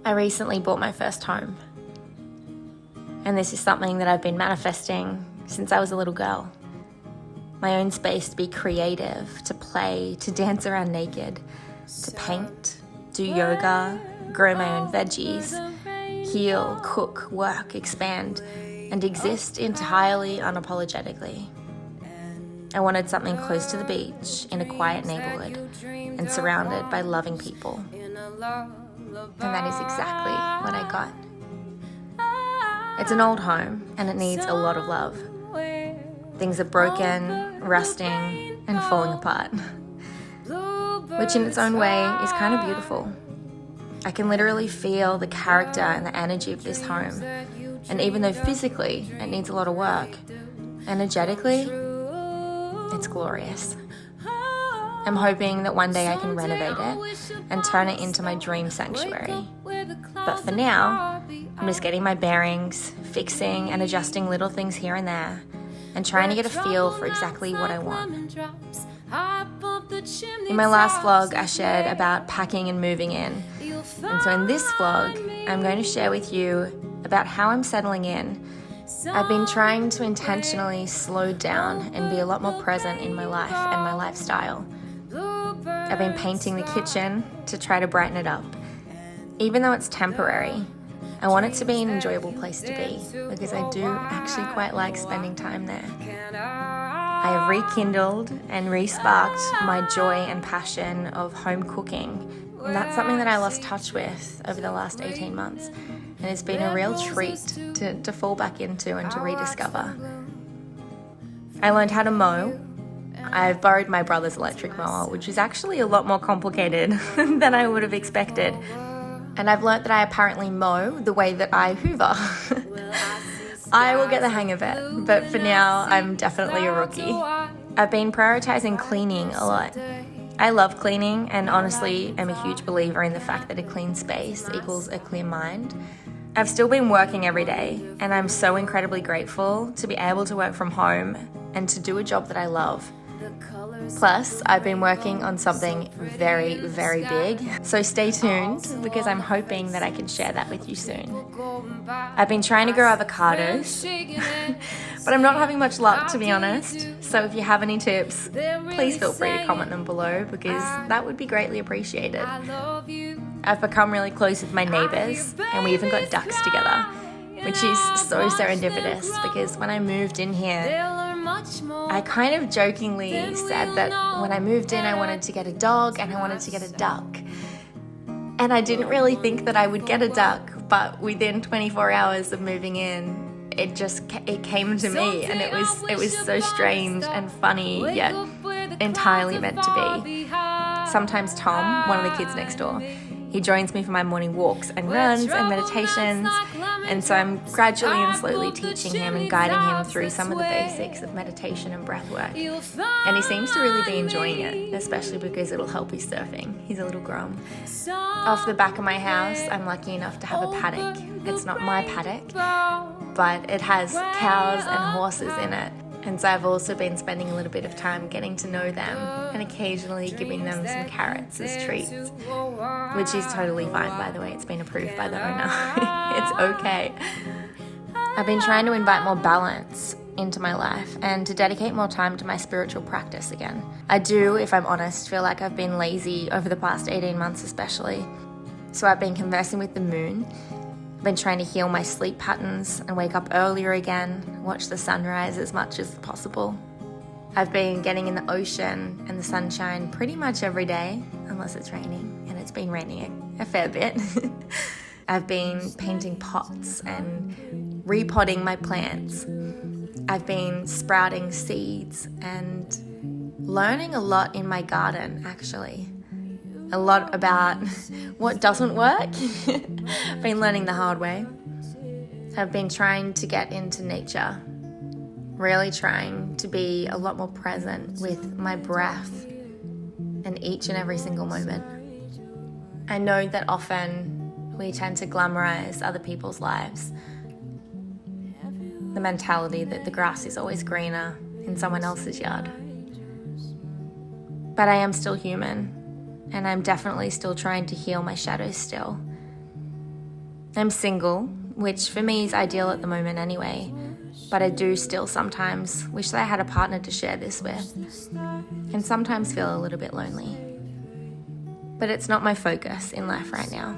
I recently bought my first home, and this is something that I've been manifesting since I was a little girl. My own space to be creative, to play, to dance around naked, to paint, do yoga, grow my own veggies, heal, cook, work, expand, and exist entirely unapologetically. I wanted something close to the beach, in a quiet neighborhood, and surrounded by loving people. And that is exactly what I got. It's an old home, and it needs a lot of love. Things are broken, rusting, and falling apart, which in its own way is kind of beautiful. I can literally feel the character and the energy of this home. And even though physically it needs a lot of work, energetically, it's glorious. I'm hoping that one day I can renovate it and turn it into my dream sanctuary. But for now, I'm just getting my bearings, fixing and adjusting little things here and there, and trying to get a feel for exactly what I want. In my last vlog, I shared about packing and moving in. And so in this vlog, I'm going to share with you about how I'm settling in. I've been trying to intentionally slow down and be a lot more present in my life and my lifestyle. I've been painting the kitchen to try to brighten it up. Even though it's temporary, I want it to be an enjoyable place to be, because I do actually quite like spending time there. I have rekindled and re-sparked my joy and passion of home cooking. And that's something that I lost touch with over the last 18 months. And it's been a real treat to fall back into and to rediscover. I learned how to mow. I've borrowed my brother's electric mower, which is actually a lot more complicated than I would have expected. And I've learnt that I apparently mow the way that I hoover. I will get the hang of it, but for now, I'm definitely a rookie. I've been prioritizing cleaning a lot. I love cleaning, and honestly, I'm a huge believer in the fact that a clean space equals a clear mind. I've still been working every day, and I'm so incredibly grateful to be able to work from home and to do a job that I love. Plus, I've been working on something very, very big, so stay tuned because I'm hoping that I can share that with you soon. I've been trying to grow avocados, but I'm not having much luck, to be honest. So if you have any tips, please feel free to comment them below because that would be greatly appreciated. I've become really close with my neighbours, and we even got ducks together, which is so serendipitous because when I moved in here, I kind of jokingly said that when I moved in, I wanted to get a dog and I wanted to get a duck. And I didn't really think that I would get a duck, but within 24 hours of moving in, it came to me, and it was so strange and funny, yet entirely meant to be. Sometimes Tom, one of the kids next door, he joins me for my morning walks and runs and meditations, and so I'm gradually and slowly teaching him and guiding him through some of the basics of meditation and breath work. And he seems to really be enjoying it, especially because it'll help his surfing. He's a little grom. Off the back of my house, I'm lucky enough to have a paddock. It's not my paddock, but it has cows and horses in it. And so I've also been spending a little bit of time getting to know them and occasionally giving them some carrots as treats, which is totally fine, by the way. It's been approved by the owner. It's okay. I've been trying to invite more balance into my life and to dedicate more time to my spiritual practice again. I do, if I'm honest, feel like I've been lazy over the past 18 months especially. So I've been conversing with the moon. I've been trying to heal my sleep patterns and wake up earlier again, watch the sunrise as much as possible. I've been getting in the ocean and the sunshine pretty much every day, unless it's raining, and it's been raining a fair bit. I've been painting pots and repotting my plants. I've been sprouting seeds and learning a lot in my garden, actually. A lot about what doesn't work. I've been learning the hard way. I've been trying to get into nature, really trying to be a lot more present with my breath in each and every single moment. I know that often we tend to glamorize other people's lives. The mentality that the grass is always greener in someone else's yard. But I am still human. And I'm definitely still trying to heal my shadows still. I'm single, which for me is ideal at the moment anyway, but I do still sometimes wish that I had a partner to share this with, and sometimes feel a little bit lonely. But it's not my focus in life right now,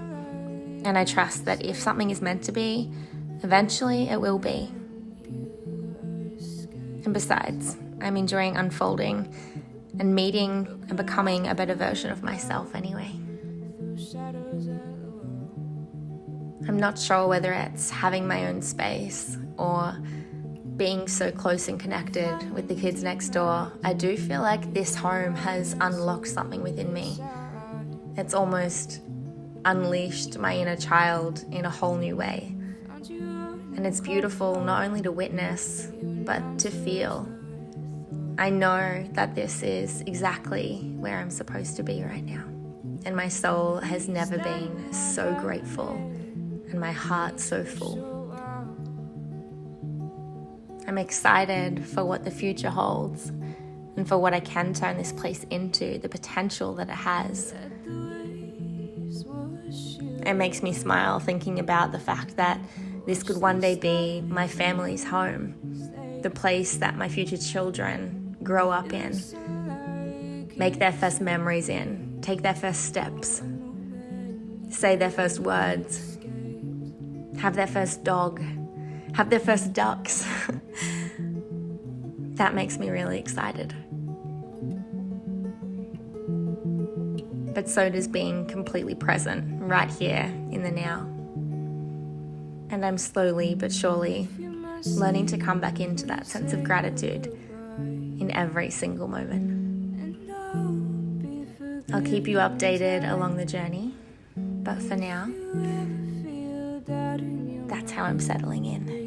and I trust that if something is meant to be, eventually it will be. And besides, I'm enjoying unfolding and meeting and becoming a better version of myself anyway. I'm not sure whether it's having my own space or being so close and connected with the kids next door. I do feel like this home has unlocked something within me. It's almost unleashed my inner child in a whole new way. And it's beautiful not only to witness, but to feel. I know that this is exactly where I'm supposed to be right now. And my soul has never been so grateful and my heart so full. I'm excited for what the future holds and for what I can turn this place into, the potential that it has. It makes me smile thinking about the fact that this could one day be my family's home, the place that my future children grow up in, make their first memories in, take their first steps, say their first words, have their first dog, have their first ducks. That makes me really excited. But so does being completely present right here in the now. And I'm slowly but surely learning to come back into that sense of gratitude in every single moment. I'll keep you updated along the journey, but for now, that's how I'm settling in.